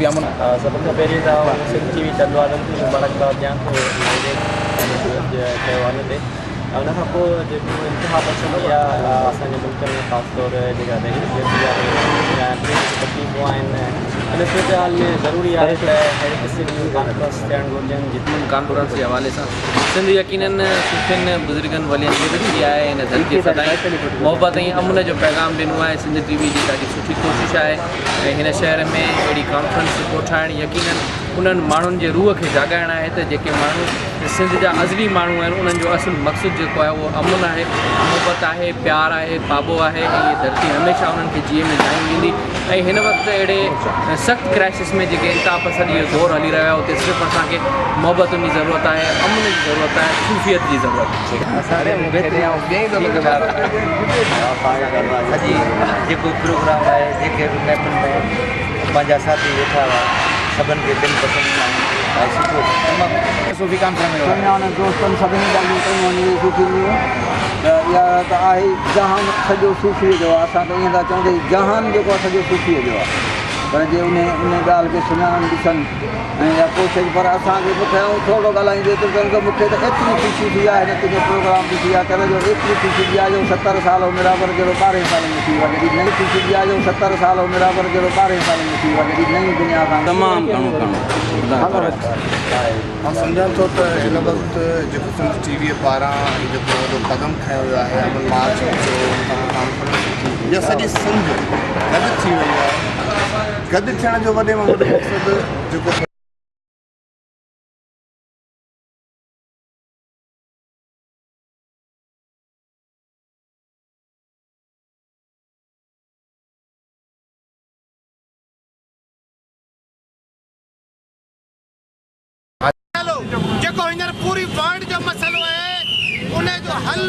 सूफ़ी अमन सभिनि खां पहिरीं त सिंध टीवी चंदवादन खे मुबारकबाद ॾियां थो कयो आहे ते उनखां पोइ जेको इंतिहा पसंदी आहे असांजे मुल्क में ख़ासि तौर जेका दहशतगर्दी आहे या तकलीफ़ूं आहिनि इन सूरत हाल में ज़रूरी आहे त अहिड़े क़िस्म जूं कॉन्फ्रेंस थियणु घुरिजनि जिते कॉन्फ्रेंस के हवाले से सिंध यकीनन सूफ़ियुनि बुज़ुर्गनि वलियनि खे ॾिठी आहे इन धरती सदाईं मोहब्बत ऐं अमन जो पैगाम ॾिनो आहे। सिंध टीवी जी ॾाढी सुठी कोशिशि आहे ऐं हिन शहर में अहिड़ी कॉन्फ्रेंस कोठाइण यकीनन उन्हनि माण्हुनि जे रूह खे जाॻाइण आहे त जेके माण्हू सिंध जा अज़ली माण्हू आहिनि उन्हनि जो असुलु मक़सदु जेको आहे उहो अमन आहे, मोहब्बत आहे, प्यार आहे, पाबो आहे ऐं हीअ धरती हमेशह उन्हनि खे जीअं में जायूं ॾींदी। ऐं हिन वक़्तु अहिड़े सख़्तु क्राइसिस में जेके इंतिहा पसंद इहो दौरु हली रहियो आहे उते सिर्फ़ु असांखे मोहब्बतुनि जी ज़रूरत आहे, अमन जी ज़रूरत आहे, सूफ़ियत जी ज़रूरत सॼी जेको प्रोग्राम आहे जेके बि महफ़िल में पंहिंजा साथी वेठा हुआ सभिनि खे दिलि पसंदि आहे सुठो तमामु सूफ़ी कॉन्फ्रेंस में दोस्तनि सभिनी ॻाल्हियूं कयूं आहिनि सूफ़ी जूं त इहा त आहे जहान सॼो सूफ़ीअ जो आहे। असां त ईअं था चऊं त जहान जेको आहे सॼो सूफ़ीअ जो आहे पर जे उन ॻाल्हि खे सुञाणनि ॾिसनि ऐं या कोशिशि पर असांखे पुठियां थोरो ॻाल्हाईंदे त चवनि त मूंखे त एतिरी ख़ुशी थी आहे हिन तुंहिंजो प्रोग्राम ॾिसी आहे कर जो एतिरी ख़ुशी थी आहे जो 70 साल उमिरि जहिड़ो 12 साल में थी वियो आहे जॾहिं नई ख़ुशी थी आहे जो 70 साल उमिरि जहिड़ो 12 साल में थी वियो आहे जॾहिं नई दुनिया खां तमामु मां सम्झां थो त हिन वक़्तु जेको सिंध टीवीअ पारां जेको वॾो क़दम खयो वियो आहे अमन मार्च जो इहा सॼी सिंध गॾु थी वई आहे। गॾु थियण जो वॾे में वॾो मक़सदु जेको जेको हींअर पूरी वर्ल्ड जो मसइलो आहे उन जो हल